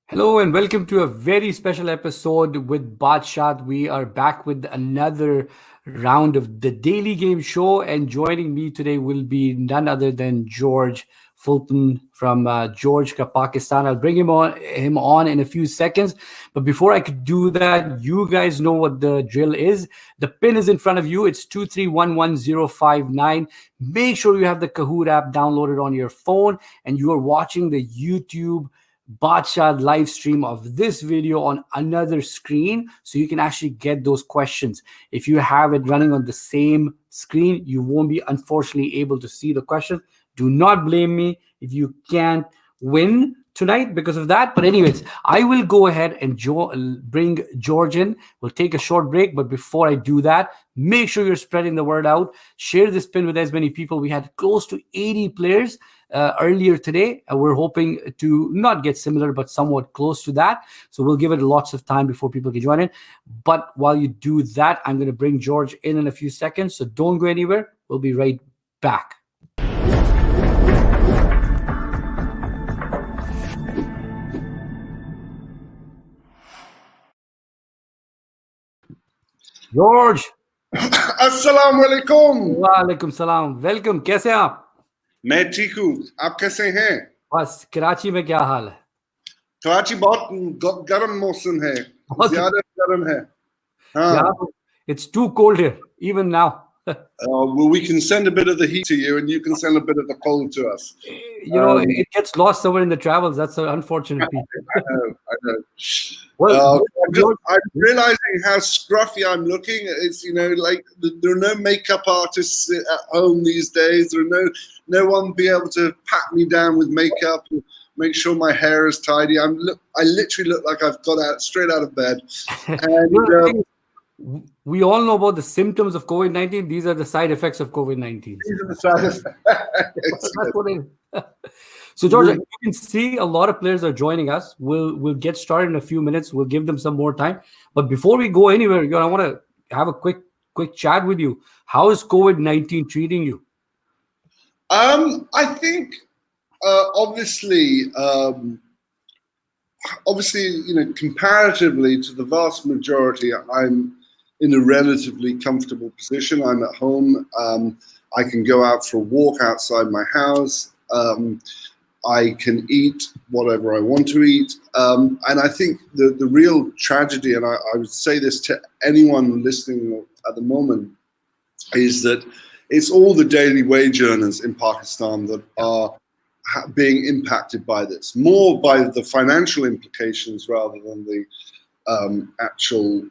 Hello and welcome to a very special episode with BaatShaat. We are back with another round of the Daily Game Show, and joining me today will be none other than George Fulton from Georgia, Pakistan. I'll bring him on in a few seconds, but before I could do that, you guys know what the drill is. The pin is in front of you. It's 2311059. Make sure you have the Kahoot app downloaded on your phone, and you are watching the YouTube BaatShaat live stream of this video on another screen so you can actually get those questions. If you have it running on the same screen, you won't be unfortunately able to see the questions. Do not blame me if you can't win tonight because of that. But anyways, I will go ahead and bring George in. We'll take a short break, but before I do that, make sure you're spreading the word out. Share this pin with as many people. We had close to 80 players earlier today. We're hoping to not get similar, but somewhat close to that. So we'll give it lots of time before people can join in. But while you do that, I'm going to bring George in a few seconds. So don't go anywhere. We'll be right back. George. अस्सलाम वालेकुम। वालेकुम सलाम। Welcome. कैसे हैं आप? मैं ठीक हूँ, आप कैसे हैं? बस कराची में क्या हाल है? कराची बहुत गर्म मौसम है, ज़्यादा गर्म है। हाँ। It's too cold here, even now. Well, we can send a bit of the heat to you, and you can send a bit of the cold to us. You know, it gets lost somewhere in the travels. That's an unfortunate piece. I know. Well, I'm realizing how scruffy I'm looking. It's like there are no makeup artists at home these days. There are no one be able to pat me down with makeup and make sure my hair is tidy. I literally look like I've got straight out of bed. And we all know about the symptoms of COVID-19. These are the side effects of COVID-19. These are the side effects. That's what it is. So, George, you can see a lot of players are joining us. We'll get started in a few minutes. We'll give them some more time. But before we go anywhere, I want to have a quick chat with you. How is COVID-19 treating you? I think obviously, comparatively to the vast majority, I'm in a relatively comfortable position. I'm at home. I can go out for a walk outside my house. I can eat whatever I want to eat. And I think the real tragedy, and I would say this to anyone listening at the moment, is that it's all the daily wage earners in Pakistan that are being impacted by this, more by the financial implications rather than the actual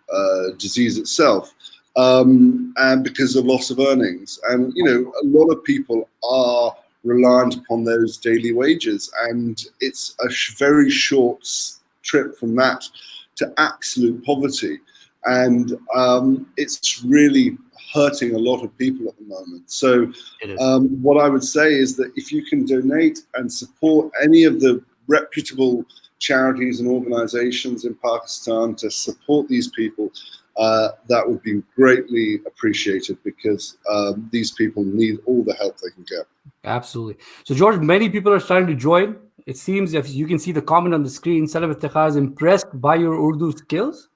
disease itself, and because of loss of earnings. And a lot of people are reliant upon those daily wages, and it's a very short trip from that to absolute poverty, and it's really hurting a lot of people at the moment. So what I would say is that if you can donate and support any of the reputable charities and organizations in Pakistan to support these people, that would be greatly appreciated, because these people need all the help they can get. Absolutely. So, George, many people are starting to join. It seems, if you can see the comment on the screen, Salam Iftikhar is impressed by your Urdu skills.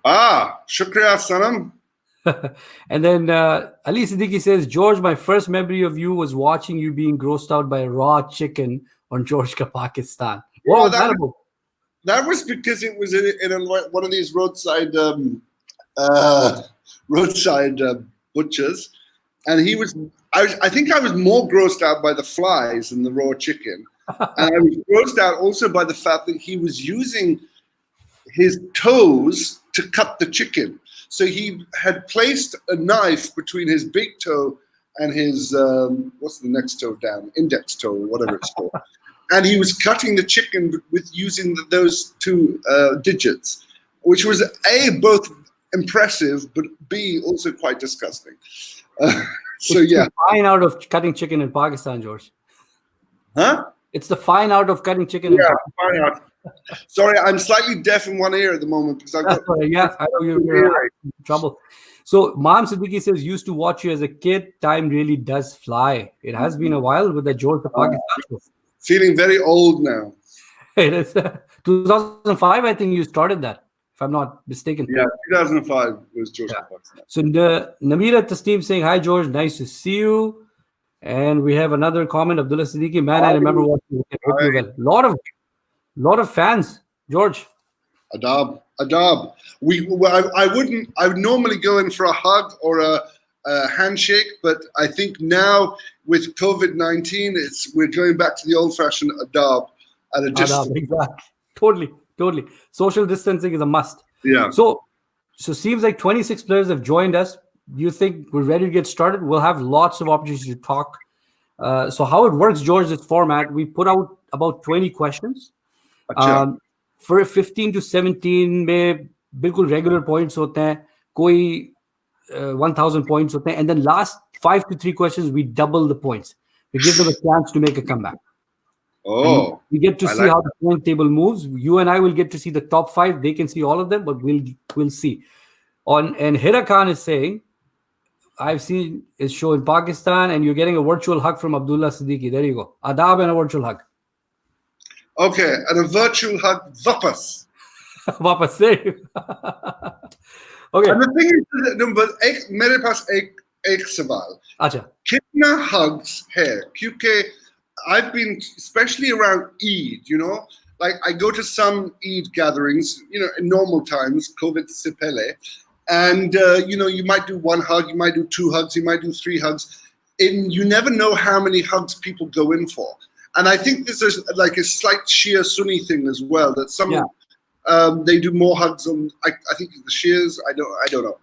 Shukriya, Sanam. And then Ali Siddiqui says, George, my first memory of you was watching you being grossed out by raw chicken on Georgia, Pakistan. What was that about? That was because it was in one of these roadside butchers, and I think I was more grossed out by the flies than the raw chicken, and I was grossed out also by the fact that he was using his toes to cut the chicken. So he had placed a knife between his big toe and his what's the next toe down, index toe or whatever it's called. And he was cutting the chicken with using those two digits, which was A, both impressive, but B, also quite disgusting. So yeah. The fine art of cutting chicken in Pakistan, George. Huh? It's the fine art of cutting chicken in Pakistan. Fine art. Sorry, I'm slightly deaf in one ear at the moment because I've got I know you're in trouble. So Mom Siddiqui says, used to watch you as a kid. Time really does fly. It has been a while with the George of Pakistan. Feeling very old now. It is 2005, I think you started that, if I'm not mistaken. Yeah, 2005 was George Yeah. Pakistan. So Namira Tasneem saying, "Hi George, nice to see you." And we have another comment, Abdullah Siddiqui. Man, I Hi, remember watching you. Hope hi, you're well. Lot of fans, George. Adab, Adab. I would normally go in for a hug or a handshake, but I think now with COVID-19, we're going back to the old-fashioned Adab at a Adab, distance. exactly. Totally. Social distancing is a must. Yeah, So, so seems like 26 players have joined us. Do you think we're ready to get started? We'll have lots of opportunities to talk. So how it works, George, this format, we put out about 20 questions. acha. For 15 to 17 में बिल्कुल regular points होते हैं, कोई 1000 points होते हैं, and then last 5 to 3 questions we double the points. We give them a chance to make a comeback. And Oh, we get to I see like how the point table moves. You and I will get to see the top 5. They can see all of them, but we'll see. And Hira Khan is saying, I've seen his show in Pakistan, and you're getting a virtual hug from Abdullah Siddiqui. There you go. Adab and a virtual hug. Okay, and a virtual hug, vapas. वापस से. Okay. And the thing is, number मेरे पास एक सवाल. अच्छा. Kitna hugs hai? Kyunki I've been, especially around Eid, like I go to some Eid gatherings, in normal times, COVID se pehle, and you might do one hug, you might do two hugs, you might do three hugs, and you never know how many hugs people go in for. And I think this is like a slight Shia Sunni thing as well, that some they do more hugs on. I think the Shias. I don't know.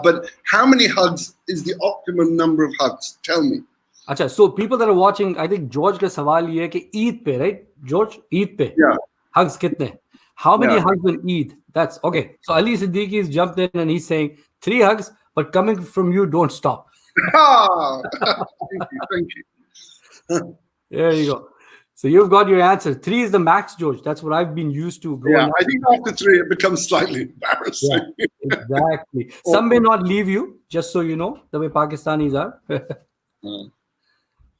But how many hugs is the optimum number of hugs? Tell me. अच्छा, so people that are watching, I think George का सवाल ये है कि ईद पे, right? George, Eid पे Yeah. hugs कितने? How many Yeah. hugs on Eid? That's okay. So Ali Siddiqui has jumped in and he's saying 3 hugs, but coming from you, don't stop. Thank you. There you go. So you've got your answer. 3 is the max, George. That's what I've been used to growing up. I think after 3 it becomes slightly embarrassing. Yeah, exactly. Some may not leave you, just so you know, the way Pakistanis are.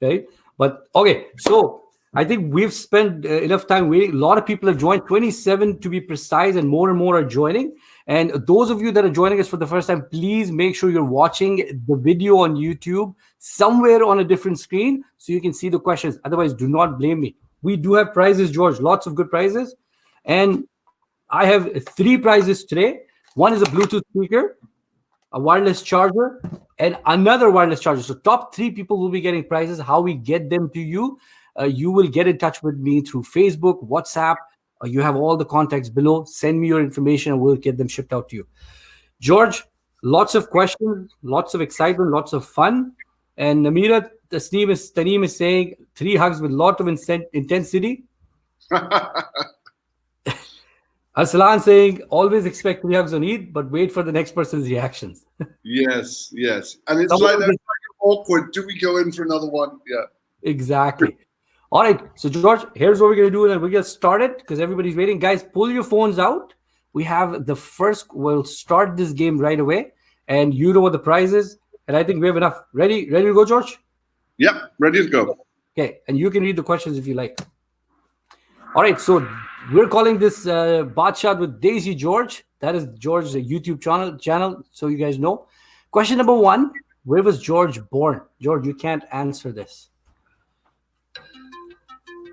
Right? But okay, so I think we've spent enough time waiting. A lot of people have joined, 27 to be precise, and more are joining. And those of you that are joining us for the first time, please make sure you're watching the video on YouTube somewhere on a different screen so you can see the questions. Otherwise, do not blame me. We do have prizes, George, lots of good prizes. And I have 3 prizes today. One is a Bluetooth speaker, a wireless charger, and another wireless charger. So top 3 people will be getting prizes. How we get them to you, you will get in touch with me through Facebook, WhatsApp. You have all the contacts below. Send me your information and we'll get them shipped out to you. George, lots of questions, lots of excitement, lots of fun. And Namira Taneem is saying 3 hugs with lot of intensity. Aslan saying always expect 3 hugs on Eid, but wait for the next person's reactions. Yes. And it's like awkward. Do we go in for another one? Yeah. Exactly. All right. So, George, here's what we're going to do. And we're going to start it because everybody's waiting. Guys, pull your phones out. We have the first. We'll start this game right away. And you know what the prize is. And I think we have enough. Ready to go, George? Yep. Ready to go. Okay. And you can read the questions if you like. All right. So, we're calling this BaatShaat with Desi, George. That is George's YouTube channel. So, you guys know. Question number 1. Where was George born? George, you can't answer this.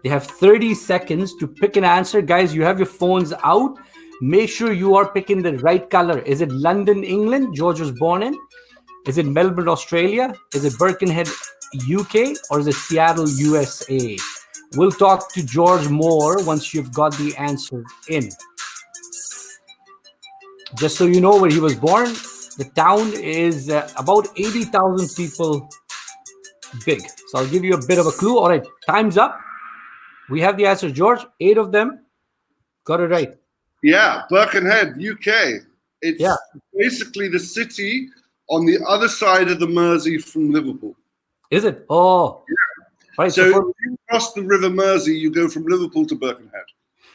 They have 30 seconds to pick an answer. Guys, you have your phones out. Make sure you are picking the right color. Is it London, England, George was born in? Is it Melbourne, Australia? Is it Birkenhead, UK? Or is it Seattle, USA? We'll talk to George more once you've got the answer in. Just so you know where he was born, the town is about 80,000 people big. So I'll give you a bit of a clue. All right, time's up. We have the answer, George. 8 of them got it right. Yeah, Birkenhead, UK. It's basically the city on the other side of the Mersey from Liverpool. Is it? Oh. Yeah. Right. So if you cross the River Mersey, you go from Liverpool to Birkenhead.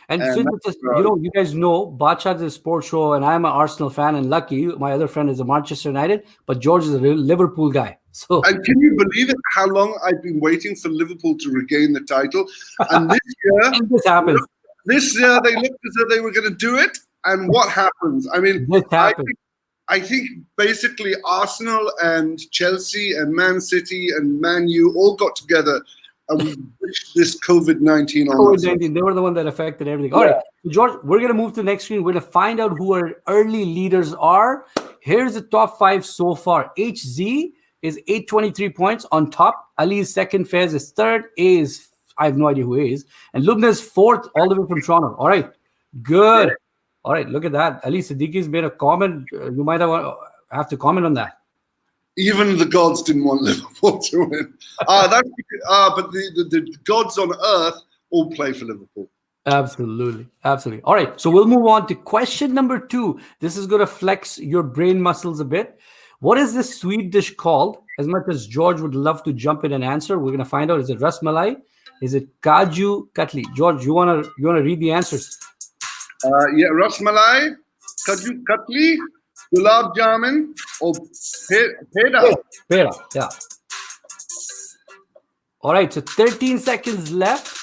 And since it's you guys know, BaatShaat is a sports show, and I'm an Arsenal fan, and lucky, my other friend is a Manchester United, but George is a real Liverpool guy. So, and can you believe it? How long I've been waiting for Liverpool to regain the title, and this year, and this happens. This year they looked as though they were going to do it, and what happens? I mean, This happened. I think basically Arsenal and Chelsea and Man City and Man U all got together and wished this COVID-19 on us. COVID-19, they were the one that affected everything. All Yeah. right, so George, we're going to move to the next screen. We're going to find out who our early leaders are. Here's the top 5 so far. HZ is 823 points on top. Ali is second. Fez is third. A is, I have no idea who A is. And Lubna is fourth, all the way from Toronto. All right, good. Yeah. All right, look at that. Ali Siddiqui's made a comment. You might have to comment on that. Even the gods didn't want Liverpool to win. But the gods on earth all play for Liverpool. Absolutely. Absolutely. All right. So we'll move on to question number 2. This is going to flex your brain muscles a bit. What is this sweet dish called? As much as George would love to jump in and answer, we're going to find out. Is it ras malai? Is it kaju katli? George, you wanna read the answers? Yeah, ras malai, kaju katli, gulab jamun, or peda. Pera. Yeah. All right. So 13 seconds left.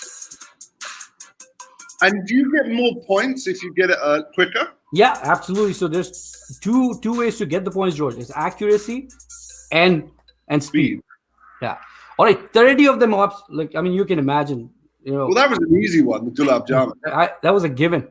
And do you get more points if you get it quicker? Yeah, absolutely. So there's two ways to get the points, George. It's accuracy and speed. Yeah. All right. 30 of them up. Like, I mean, you can imagine. Well, that was an easy one, the gulab jamun. That was a given.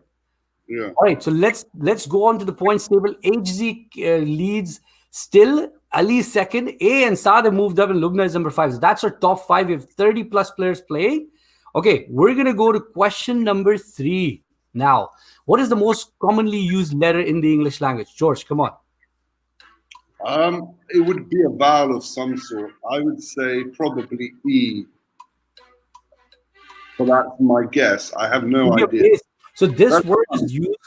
Yeah. All right. So let's go on to the points table. HZ leads still. Ali second. A and Saad have moved up, and Lubna is number 5. So that's our top 5. We have 30 plus players playing. Okay, we're going to go to question number 3 now. What is the most commonly used letter in the English language? George, come on. It would be a vowel of some sort. I would say probably E. But that's my guess. I have no idea. So this word is used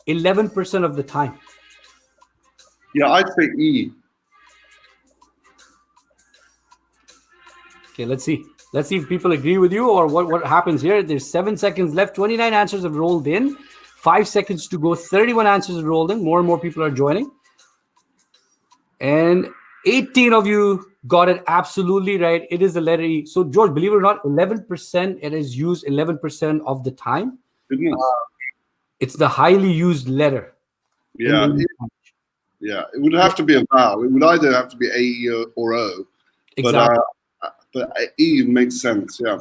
11% of the time. Yeah, I'd say E. Okay, let's see. Let's see if people agree with you or what happens here. There's 7 seconds left. 29 answers have rolled in. 5 seconds to go. 31 answers have rolled in. More and more people are joining. And 18 of you got it absolutely right. It is the letter E. So, George, believe it or not, 11%, it is used 11% of the time. It's the highly used letter. Yeah. It would have to be a vowel. It would either have to be A or O. Exactly. But E makes sense, yeah.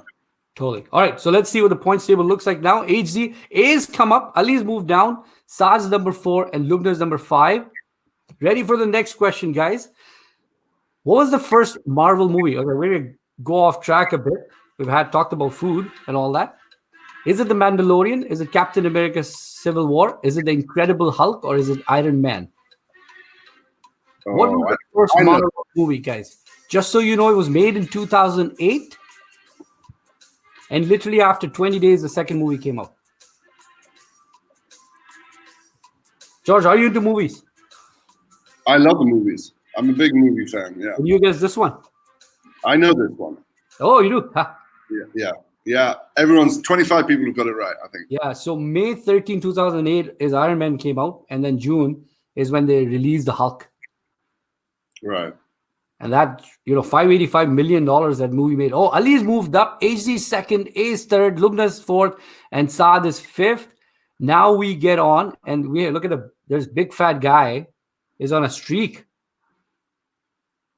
Totally. All right, so let's see what the points table looks like now. HZ, A's come up, Ali's moved down, Saad's number 4, and Lubna's number 5. Ready for the next question, guys. What was the first Marvel movie? Okay, we're going to go off track a bit. We've talked about food and all that. Is it The Mandalorian? Is it Captain America Civil War? Is it The Incredible Hulk? Or is it Iron Man? What was the first Marvel movie, guys? Just so you know, it was made in 2008. And literally after 20 days, the second movie came out. George, are you into movies? I love the movies. I'm a big movie fan, yeah. Can you guess this one? I know this one. Oh, you do? Ha. Yeah. 25 people have got it right, I think. Yeah, so May 13, 2008 is Iron Man came out. And then June is when they released the Hulk. Right. And that, $585 million that movie made. Oh, Ali's moved up. HZ second, A's third, Lubna's fourth, and Saad is fifth. Now we get on, and we look at there's big fat guy is on a streak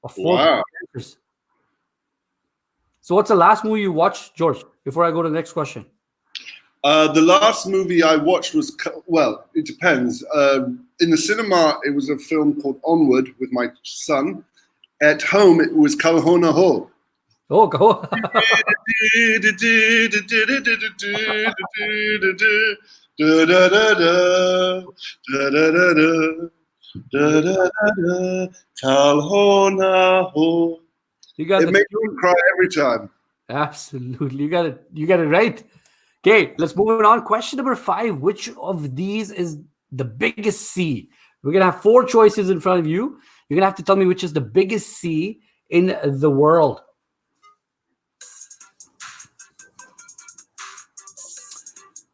of 4 years. So what's the last movie you watched, George, before I go to the next question? The last movie I watched was, it depends. In the cinema, it was a film called Onward with my son. At home, it was Kalhona Ho. Oh, go. Kalhona Ho. It makes me cry every time. Absolutely. You got it right. Okay, let's move on. Question number 5. Which of these is the biggest sea? We're going to have 4 choices in front of you. You're going to have to tell me which is the biggest sea in the world.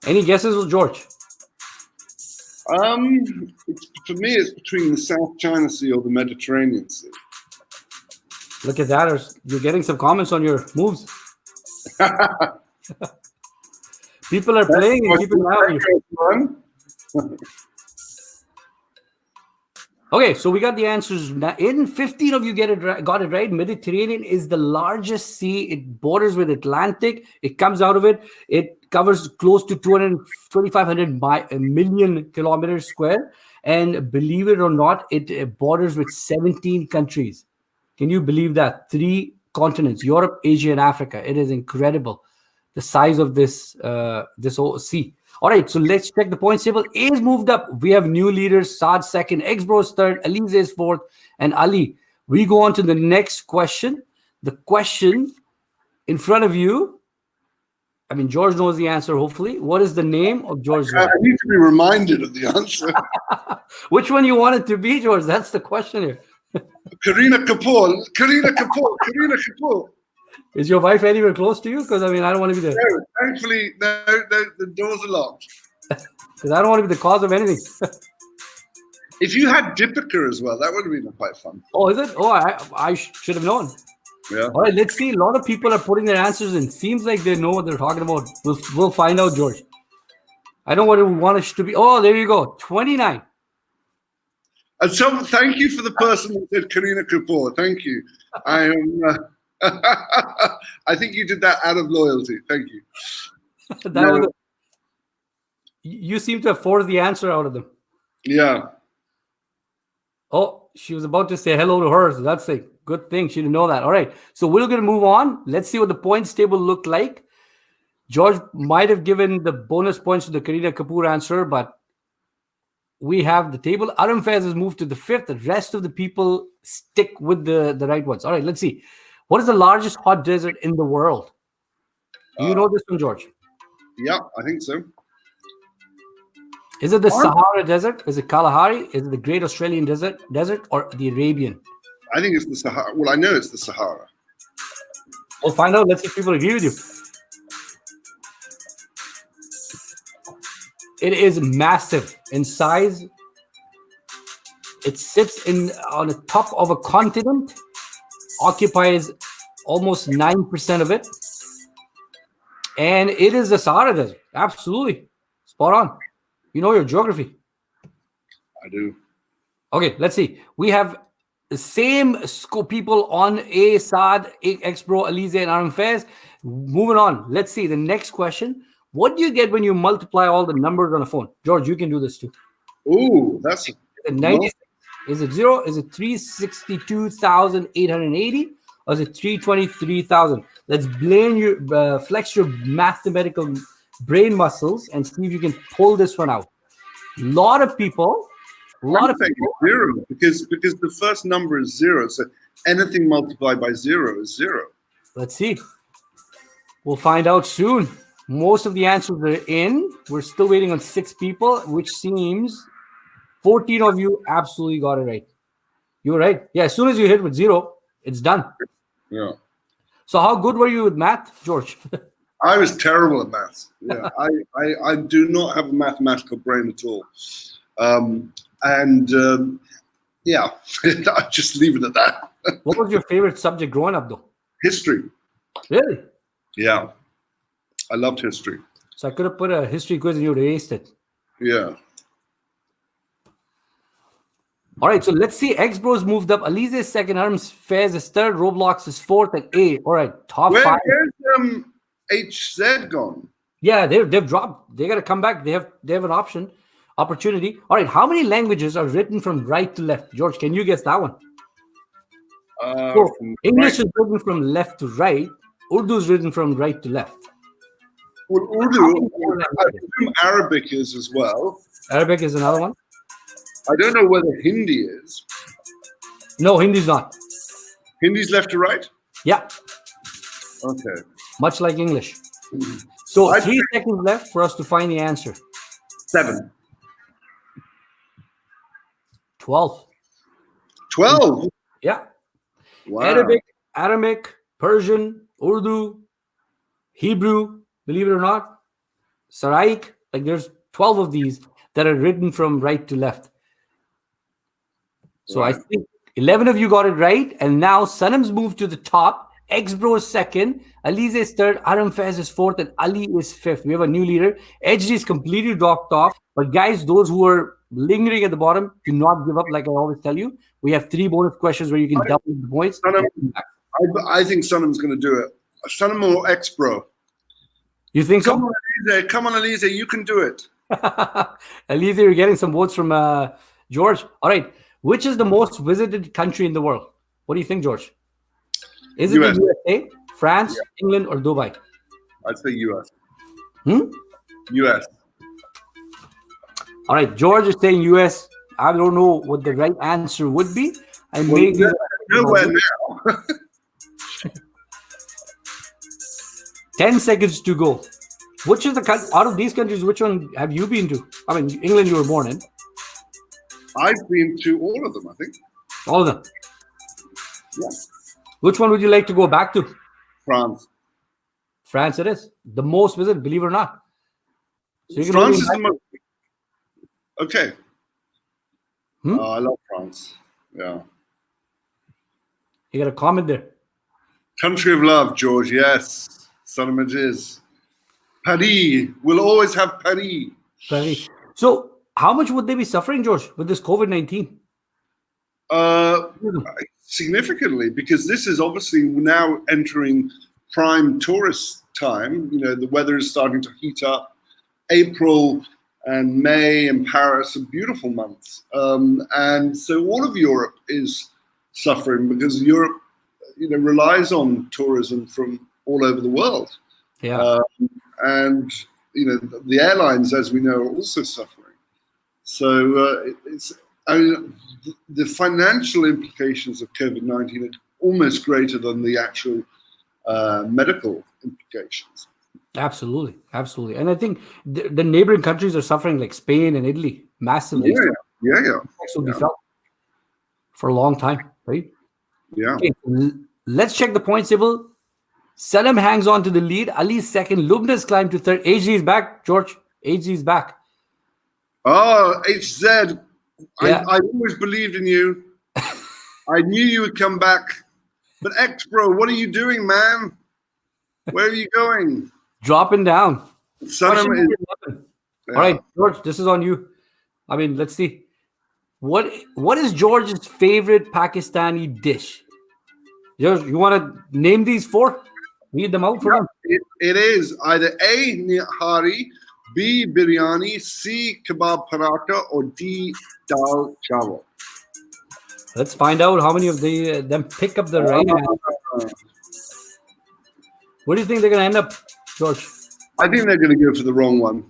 Any guesses, George? For me, it's between the South China Sea or the Mediterranean Sea. Look at that. You're getting some comments on your moves. People are playing and keep an eye on you. Okay, so we got the answers. In 15 of you got it right. Mediterranean is the largest sea. It borders with Atlantic. It comes out of it. It covers close to 2,500 million kilometers square. And believe it or not, it borders with 17 countries. Can you believe that? 3 continents: Europe, Asia, and Africa. It is incredible, the size of this whole sea. All right, so let's check the points table. A is moved up. We have new leaders: Saad second, X-Bros third, Alize is fourth, and Ali. We go on to the next question. The question in front of you, I mean, George knows the answer, hopefully. What is the name of George's wife? I need to be reminded of the answer. Which one you want it to be, George? That's the question here. Kareena Kapoor. Is your wife anywhere close to you? Because, I mean, I don't want to be there. No, thankfully, no, the doors are locked. Because I don't want to be the cause of anything. If you had Deepika as well, that would have been quite fun. Oh, is it? Oh, I should have known. Yeah. All right, let's see. A lot of people are putting their answers in. Seems like they know what they're talking about. We'll find out, George. I don't want it to be. Oh, there you go. 29. And so, thank you for the person who said Kareena Kapoor. Thank you. I am. I think you did that out of loyalty. Thank you. You seem to have forced the answer out of them. Yeah. Oh, she was about to say hello to her. So that's a good thing. She didn't know that. All right. So we're going to move on. Let's see what the points table looked like. George might have given the bonus points to the Kareena Kapoor answer, but we have the table. Aram Faiz has moved to the 5th. The rest of the people stick with the right ones. All right, let's see. What is the largest hot desert in the world? Do you know this one, George? Yeah, I think so. Is it the Sahara Desert? Is it Kalahari? Is it the Great Australian Desert, or the Arabian? I think it's the Sahara. Well, I know it's the Sahara. We'll find out. Let's see if people agree with you. It is massive in size. It sits on the top of a continent, occupies almost 9% of it. And it is the Sahara Desert. Absolutely. Spot on. You know your geography. I do. Okay, let's see. We have the same people on A, Saad, X-Bro, Alize, and Aram Faiz. Moving on. Let's see the next question. What do you get when you multiply all the numbers on a phone? George, you can do this too. Ooh, that's 96. Is it 0? Is it 362,880? Or is it 323,000? Let's flex your mathematical brain muscles and see if you can pull this one out. A lot of people zero because the first number is 0. So anything multiplied by 0 is 0. Let's see. We'll find out soon. Most of the answers are in. We're still waiting on 6 people, which seems 14 of you absolutely got it right. You were right. Yeah, as soon as you hit with 0, it's done. Yeah. So how good were you with math, George? I was terrible at maths. Yeah, I do not have a mathematical brain at all. Yeah, I'll just leave it at that. What was your favorite subject growing up, though? History. Really? Yeah. I loved history. So I could have put a history quiz and you would have aced it. Yeah. All right, so let's see. X-Bros moved up. Alize is second. Aram Faiz is third. Roblox is fourth. And A. All right, top 5. Where's HZ gone? Yeah, they've dropped. They got to come back. They have an opportunity. All right, how many languages are written from right to left? George, can you guess that one? English is written from left to right. Urdu is written from right to left. Well, Urdu, I assume Arabic is as well. Arabic is another one. I don't know whether Hindi is. No, Hindi's not. Hindi's left to right? Yeah. Okay. Much like English. So 3 seconds left for us to find the answer. 7. 12. 12? Yeah. Wow. Arabic, Aramaic, Persian, Urdu, Hebrew, believe it or not, Syriac. Like there's 12 of these that are written from right to left. So right. I think 11 of you got it right. And now Sanam's moved to the top X-Bro is second, Alize is third, Aram Fez is fourth, and Ali is fifth. We have a new leader. HG is completely dropped off. But guys, those who are lingering at the bottom, do not give up. Like I always tell you, we have 3 bonus questions where you can double the points. Sanam, I think Sanam's going to do it. Sanam or X-Bro. You think Come so? on, Alize. Come on, Alize. You can do it. Alize, you're getting some votes from George. All right. Which is the most visited country in the world? What do you think, George? Is it US. the USA, France, England, or Dubai? I'd say US. Hmm? US. All right. George is saying US. I don't know what the right answer would be. I may give nowhere now. 10 seconds to go. Which is the out of these countries? Which one have you been to? I mean, England. You were born in. I've been to all of them. I think. All of them. Yeah. Which one would you like to go back to? France. France. It is the most visited. Believe it or not. So you can France is the most. Okay. Hmm? I love France. Yeah. You got a comment there. Country of love, George. Yes. Son of Majiz. Paris. We'll always have Paris. Paris. So, how much would they be suffering, George, with this COVID-19? Significantly, because this is obviously now entering prime tourist time. You know, the weather is starting to heat up. April and May in Paris are beautiful months. And so all of Europe is suffering because Europe, you know, relies on tourism from all over the world. Yeah. And, you know, the airlines, as we know, are also suffering. So I mean, the financial implications of COVID-19 are almost greater than the actual medical implications. Absolutely. Absolutely. And I think the neighboring countries are suffering, like Spain and Italy, massively. Yeah. Will be felt for a long time, right? Yeah. Okay, let's check the points table. Salam hangs on to the lead. Ali's second. Lubna's climbed to third. AG is back, George. AG is back. Oh, HZ. Yeah. I always believed in you. I knew you would come back. But X-Bro, what are you doing, man? Where are you going? Dropping down. All right, George, this is on you. I mean, let's see. What is George's favorite Pakistani dish? George, you want to name these 4? Read them out for them. It is either A, nihari, B, biryani, C, kebab paratha, or D, dal chawal. Let's find out how many of them pick up the right answer. What do you think they're going to end up, George? I think they're going to go for the wrong one.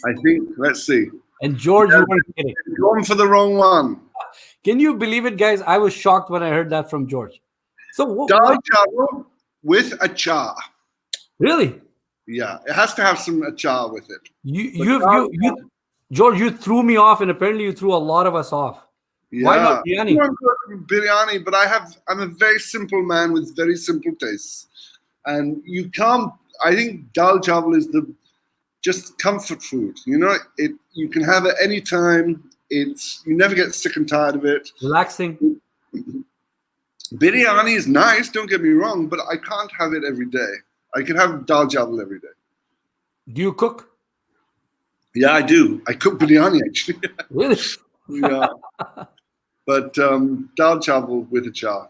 I think, let's see. And George, you weren't kidding. Going for the wrong one. Can you believe it, guys? I was shocked when I heard that from George. So dal chawal with achar. Really? Yeah, it has to have some achar with it. George, you threw me off, and apparently you threw a lot of us off. Yeah. Why not biryani? Biryani, but I'm a very simple man with very simple tastes, and you can't. I think dal chawal is the just comfort food. You know, you can have it any time. You never get sick and tired of it. Relaxing. Biryani is nice. Don't get me wrong, but I can't have it every day. I can have dal chawal every day. Do you cook? Yeah, I do. I cook biryani actually. Really? Yeah. But dal chawal with achar.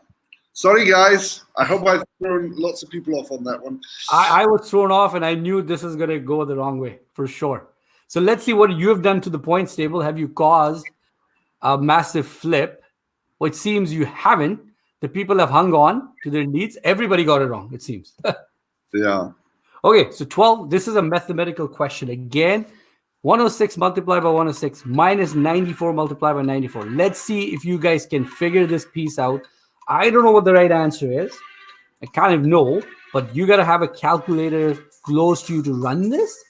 Sorry, guys. I hope I've thrown lots of people off on that one. I was thrown off, and I knew this is going to go the wrong way for sure. So let's see what you have done to the points table. Have you caused a massive flip? Well, it seems you haven't. The people have hung on to their leads. Everybody got it wrong, it seems. Yeah. Okay, so 12. This is a mathematical question. Again, 106 multiplied by 106 minus 94 multiplied by 94. Let's see if you guys can figure this piece out. I don't know what the right answer is. I kind of know, but you got to have a calculator close to you to run this.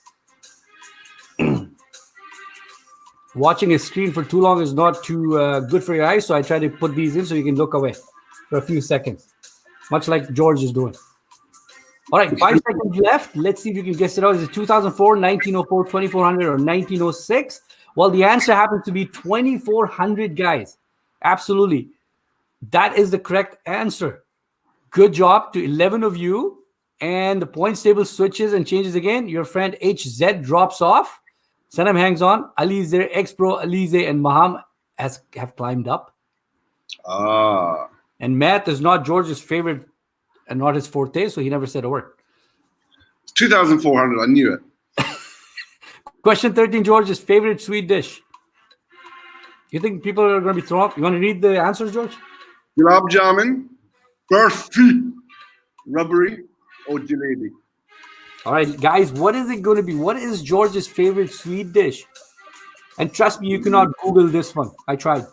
Watching a screen for too long is not too good for your eyes, so I try to put these in so you can look away for a few seconds, much like George is doing. All right, 5 seconds left. Let's see if you can guess it out. Is it 2004, 1904, 2400, or 1906? Well, the answer happens to be 2400, guys. Absolutely. That is the correct answer. Good job to 11 of you. And the points table switches and changes again. Your friend HZ drops off. Sanam hangs on. Ali's there. Ex-Pro, Alize, and Maham have climbed up. Ah. And math is not George's favorite and not his forte, so he never said a word. 2,400. I knew it. Question 13, George's favorite sweet dish. You think people are going to be thrown up? You want to read the answers, George? Gulab jamun, burfi, rubbery, or jalebi. All right, guys, what is it going to be? What is George's favorite sweet dish? And trust me, you cannot Google this one. I tried.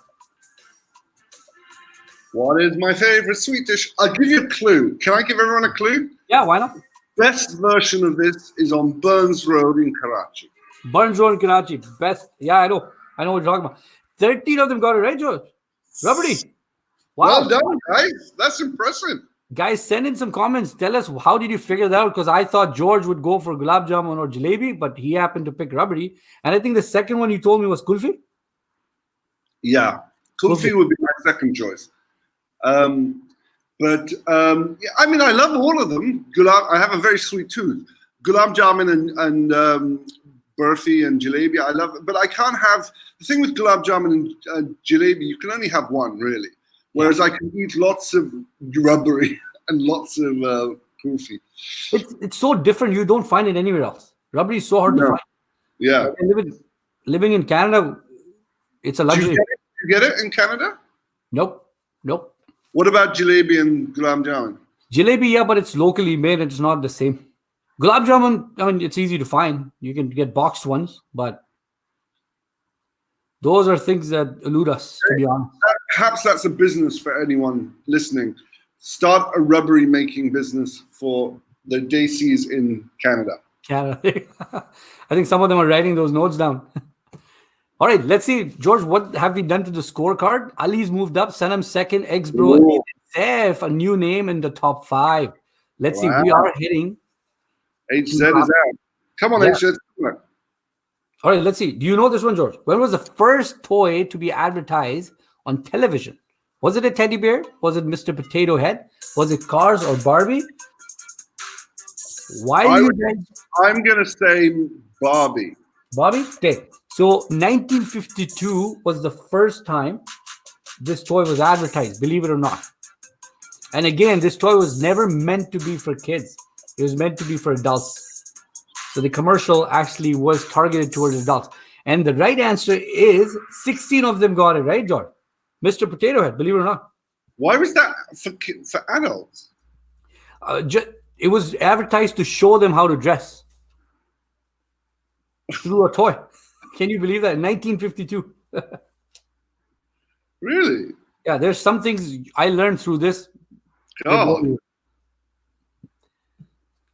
What is my favorite sweet dish? I'll give you a clue. Can I give everyone a clue? Yeah, why not? Best version of this is on Burns Road in Karachi. Burns Road in Karachi. Best. Yeah, I know. I know what you're talking about. 13 of them got it right, George. Rubbery. Wow. Well done, guys. That's impressive. Guys, send in some comments. Tell us, how did you figure that out? Because I thought George would go for gulab jamun or jalebi, but he happened to pick rubbery. And I think the second one you told me was kulfi. Yeah. Kulfi would be my second choice. Yeah, I mean, I love all of them. I have a very sweet tooth. Gulab jamun and burfi and jalebi, I love it. But I can't have, the thing with gulab jamun and jalebi, you can only have one, really. Whereas I can eat lots of rubbery and lots of kulfi. It's so different. You don't find it anywhere else. Rubbery is so hard to find. Yeah. Living in Canada, it's a luxury. You get it in Canada? Nope. What about jalebi and gulab jamun? Jalebi, yeah, but it's locally made and it's not the same. Gulab jamun, I mean, it's easy to find. You can get boxed ones, but those are things that elude us, to be honest. Perhaps that's a business for anyone listening. Start a rubbery making business for the Desis in Canada. I think some of them are writing those notes down. All right, let's see. George, what have we done to the scorecard? Ali's moved up. Sanam second. Ex-Bro. Zef, a new name in the top 5. Let's see. We are hitting. HZ is out. Come on, HZ. Come on. All right, let's see. Do you know this one, George? When was the first toy to be advertised on television? Was it a teddy bear? Was it Mr. Potato Head? Was it Cars or Barbie? I'm going to say Barbie. Barbie? Okay. So 1952 was the first time this toy was advertised, believe it or not. And again, this toy was never meant to be for kids. It was meant to be for adults. So the commercial actually was targeted towards adults. And the right answer is 16 of them got it, right, George? Mr. Potato Head, believe it or not. Why was that for adults? It was advertised to show them how to dress through a toy. Can you believe that? In 1952. Really? Yeah, there's some things I learned through this. God.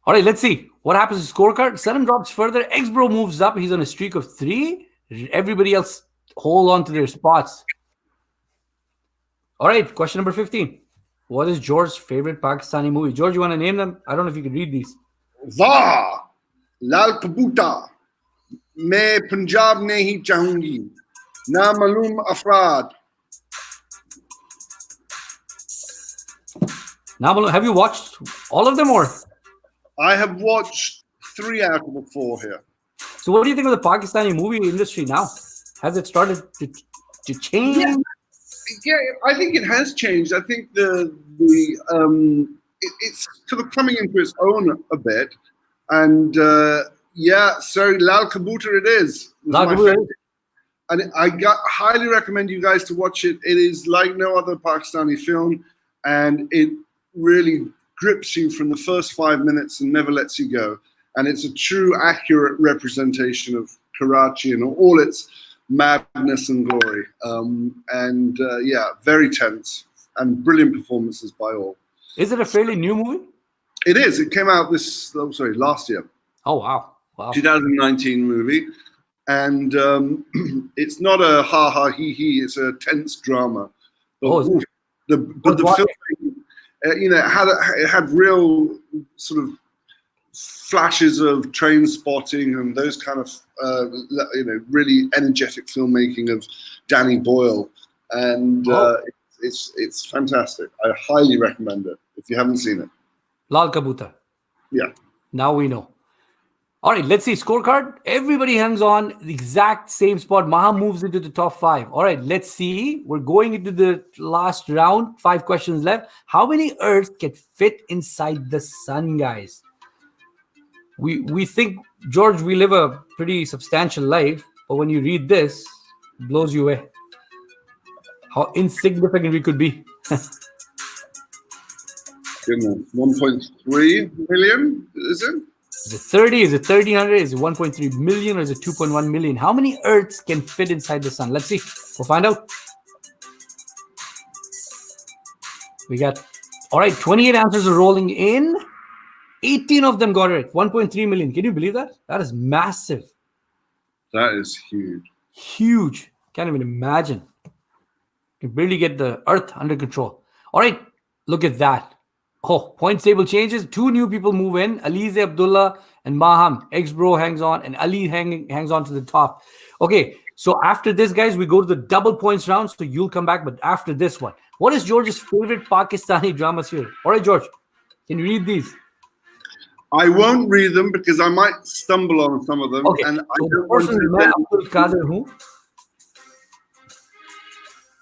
All right, let's see. What happens to scorecard? Sanam drops further. Ex-Bro moves up. He's on a streak of 3. Everybody else hold on to their spots. All right, question number 15. What is George's favorite Pakistani movie? George, you want to name them? I don't know if you can read these. Wah! Lal Kabuta. Main Punjab nahi chahungi. Na Malum Afraad. Have you watched all of them or? I have watched 3 out of the 4 here. So what do you think of the Pakistani movie industry now? Has it started to change? Yeah, I think it has changed. I think it's sort of coming into its own a bit. And so Lal Kabutar it is. And I highly recommend you guys to watch it. It is like no other Pakistani film, and it really grips you from the first 5 minutes and never lets you go. And it's a true, accurate representation of Karachi and all its madness and glory. Very tense and brilliant performances by all. Is it a fairly new movie? It is. It came out last year. Oh, wow. 2019 movie. And it's not a ha-ha, he-he. It's a tense drama. But the film, it had real sort of flashes of train spotting and those kind of, really energetic filmmaking of Danny Boyle. And it's fantastic. I highly recommend it if you haven't seen it. Lal Kabutar. Yeah. Now we know. All right, let's see. Scorecard. Everybody hangs on the exact same spot. Maha moves into the top 5. All right, let's see. We're going into the last round. 5 questions left. How many Earths can fit inside the sun, guys? We think, George, we live a pretty substantial life, but when you read this, it blows you away. How insignificant we could be. Goodness. 1.3 million, is it? Is it 30? Is it 1,300? Is it 1.3 million? Or is it 2.1 million? How many Earths can fit inside the sun? Let's see. We'll find out. We got, all right, 28 answers are rolling in. 18 of them got it. 1.3 million. Can you believe that? That is massive. That is huge. Huge. Can't even imagine. You can barely get the Earth under control. All right, look at that. Oh, points table changes. 2 new people move in. Alize Abdullah and Maham. Ex-bro hangs on, and Ali hangs on to the top. Okay, so after this, guys, we go to the double points round. So you'll come back, but after this one. What is George's favorite Pakistani drama series? All right, George, can you read these? I won't read them because I might stumble on some of them. Okay, And so I the don't want person is to. Main Abdul Qadir who?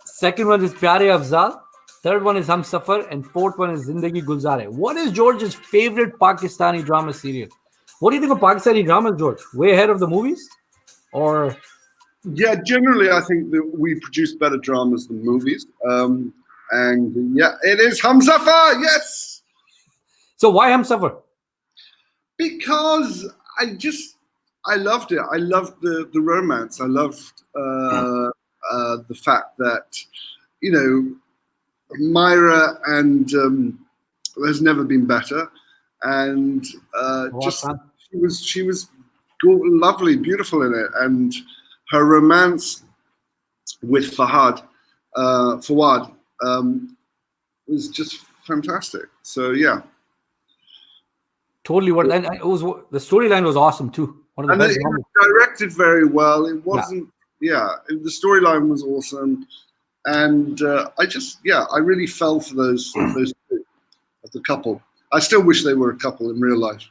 Second one is Pyare Afzal. Third one is Humsafar. And fourth one is Zindagi Gulzare. What is George's favorite Pakistani drama serial? What do you think of Pakistani dramas, George? Way ahead of the movies? Or Yeah, generally, I think that we produce better dramas than movies. And yeah, it is Humsafar. Yes, so why Humsafar? because I loved it. I loved the romance. I loved the fact that Myra and has never been better, and just she was lovely, beautiful in it, and her romance with Fawad was just fantastic. So yeah. Totally worth. And it was, the storyline was awesome too. One of the And best. it was directed very well. It wasn't. Yeah, the storyline was awesome, and I really fell for those two as a couple. I still wish they were a couple in real life.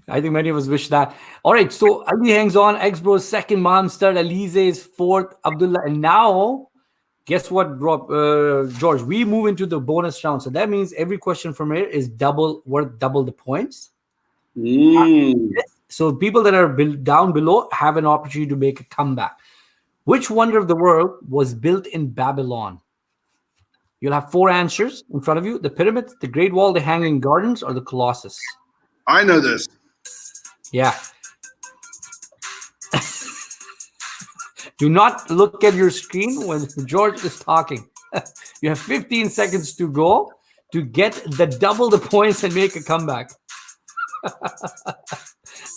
I think many of us wish that. All right, so Ali hangs on. Ex-bro's second, Maham third, Alize is fourth, Abdullah, and now. Guess what, George? We move into the bonus round. So that means every question from here is worth double the points. So people that are down below have an opportunity to make a comeback. Which wonder of the world was built in Babylon? You'll have 4 answers in front of you. The pyramids, the Great Wall, the Hanging Gardens, or the Colossus? I know this. Yeah. Do not look at your screen when George is talking. You have 15 seconds to go to get double the points and make a comeback.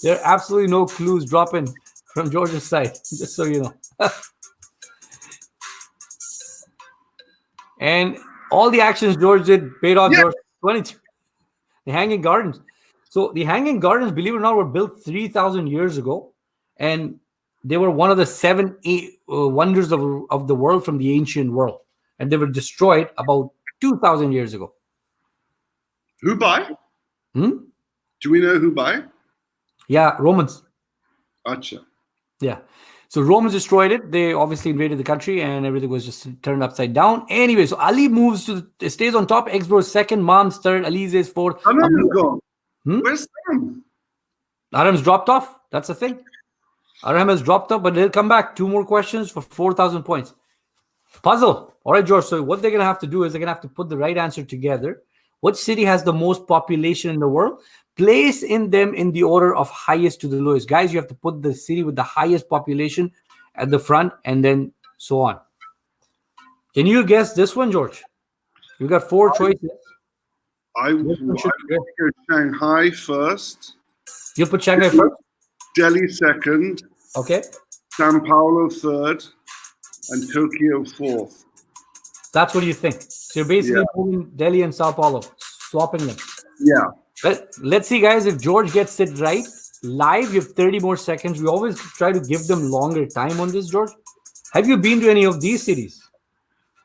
There are absolutely no clues dropping from George's side, just so you know. And all the actions George did paid off. George 22. The Hanging Gardens. So the Hanging Gardens, believe it or not, were built 3,000 years ago, and they were one of the 7 wonders of the world from the ancient world, and they were destroyed about 2,000 years ago. Who by? Do we know who by? Yeah, Romans. Acha. Yeah. So Romans destroyed it. They obviously invaded the country, and everything was just turned upside down. Anyway, so Ali stays on top. Ex-bro's second, Mom's third, Alize is fourth. Aram's gone. Where's Aram? Aram's dropped off. That's the thing. Aram has dropped off, but they'll come back. 2 more questions for 4,000 points. Puzzle. All right, George. So what they're going to have to do is they're going to have to put the right answer together. What city has the most population in the world? Place in them in the order of highest to the lowest. Guys, you have to put the city with the highest population at the front and then so on. Can you guess this one, George? You got 4 choices. I would go Shanghai first. You put Shanghai first? Delhi second. Okay. Sao Paulo third. And Tokyo fourth. That's what you think. So you're basically moving Delhi and Sao Paulo, swapping them. Yeah. Let's see, guys, if George gets it right. Live, you have 30 more seconds. We always try to give them longer time on this, George. Have you been to any of these cities?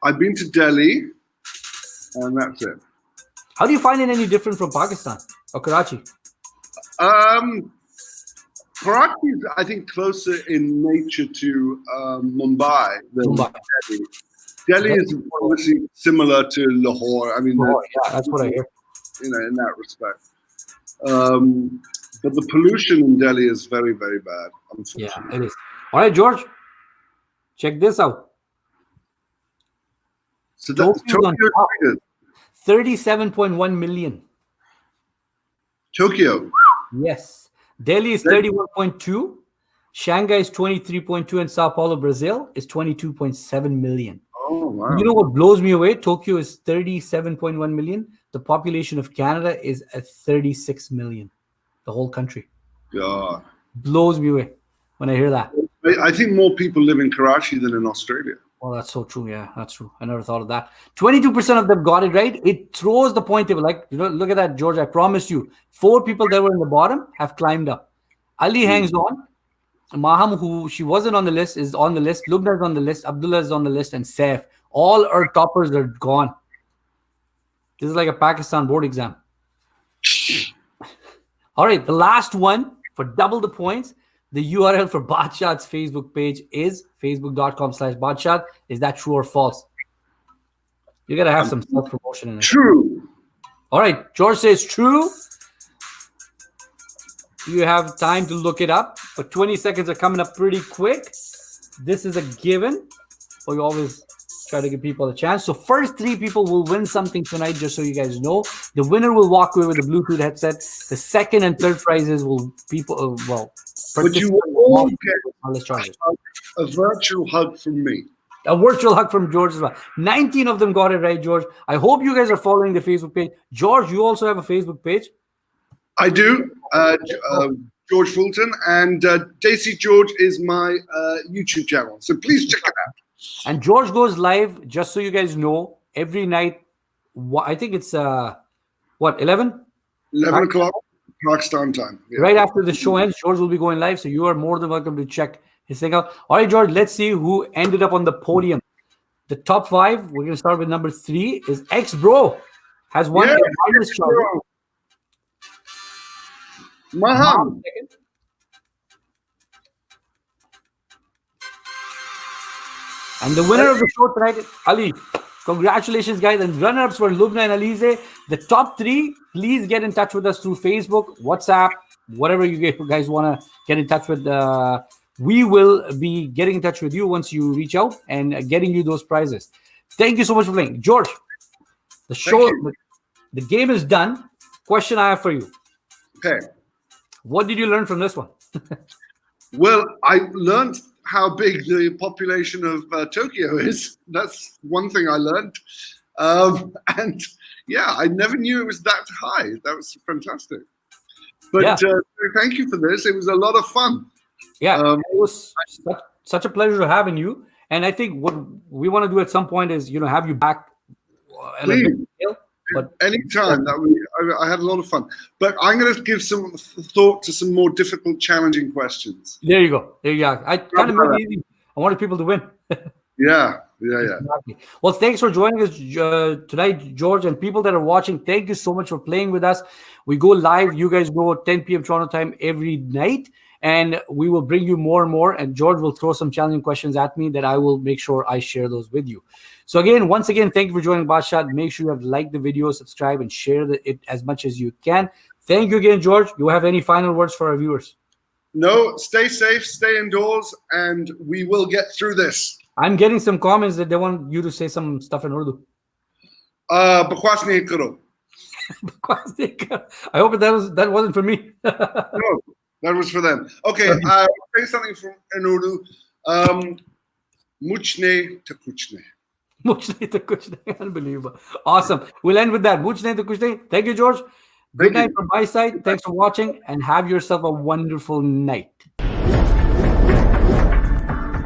I've been to Delhi, and that's it. How do you find it any different from Pakistan or Karachi? Um, Karachi is, I think, closer in nature to Mumbai than Mumbai. Delhi. Delhi is obviously similar to Lahore. I mean, Yeah, that's what I hear. in that respect. But the pollution in Delhi is very, very bad, Yeah, unfortunately. it is. All right, George, check this out. So that's Tokyo's on Tokyo. top, 37.1 million. Tokyo. Yes. Delhi is 31.2. Shanghai is 23.2, and Sao Paulo, Brazil is 22.7 million. Oh, wow. You know what blows me away? Tokyo is 37.1 million. The population of Canada is at 36 million. The whole country. God. Blows me away when I hear that. I think more people live in Karachi than in Australia. Oh, that's so true. Yeah, that's true. I never thought of that. 22% of them got it right. It throws the point table. Like, look at that, George. I promised you. 4 people that were in the bottom have climbed up. Ali hangs on. Maham, who she wasn't on the list, is on the list. Lubna is on the list. Abdullah is on the list. And Saif. All our toppers are gone. This is like a Pakistan board exam. All right. The last one for double the points. The URL for BaatShaat's Facebook page is facebook.com/BaatShaat. Is that true or false? You got to have some self-promotion in it. True. All right. George says true. You have time to look it up, but 20 seconds are coming up pretty quick. This is a given. We always try to give people a chance. So first 3 people will win something tonight, just so you guys know. The winner will walk away with a Bluetooth headset. The second and third prizes will people, but you will all get a virtual hug from me. A virtual hug from George as well. 19 of them got it right, George. I hope you guys are following the Facebook page. George, you also have a Facebook page? I do. George Fulton. And Desi George is my YouTube channel. So please check it out. And George goes live, just so you guys know, every night. I think it's, 11? 11 o'clock Pakistan time. Yeah. Right after the show ends, George will be going live. So you are more than welcome to check his thing out. All right, George, let's see who ended up on the podium. The top 5, we're going to start with number 3, is X-Bro. Has won a wireless charger. Maham. And the winner of the show tonight is Ali. Congratulations, guys. And runner-ups were Lubna and Alize. The top 3, please get in touch with us through Facebook, WhatsApp, whatever you guys want to get in touch with. We will be getting in touch with you once you reach out and getting you those prizes. Thank you so much for playing. George, the show, the game is done. Question I have for you. Okay. What did you learn from this one? Well, I learned how big the population of Tokyo is. That's one thing I learned. And yeah, I never knew it was that high. That was fantastic. But thank you for this. It was a lot of fun. Yeah, it was such a pleasure having you. And I think what we want to do at some point is, have you back. But anytime. I had a lot of fun. But I'm going to give some thought to some more difficult, challenging questions. There you go. I kind of made it easy. I wanted people to win. Yeah. Exactly. Well, thanks for joining us tonight, George, and people that are watching. Thank you so much for playing with us. We go live. You guys go 10 p.m. Toronto time every night, and we will bring you more and more. And George will throw some challenging questions at me that I will make sure I share those with you. So once again, thank you for joining BaatShaat. Make sure you have liked the video, subscribe, and share it as much as you can. Thank you again, George. Do you have any final words for our viewers? No, stay safe, stay indoors, and we will get through this. I'm getting some comments that they want you to say some stuff in Urdu. Bakwas nahi karo. I hope that wasn't for me. No, that was for them. Okay, say something in Urdu. Much nahi to kuch nahi. Much nahi to kuch nahi. Unbelievable. Awesome. We'll end with that. Much nahi to kuch nahi. Thank you, George. Good night from my side. Thanks for watching, and have yourself a wonderful night.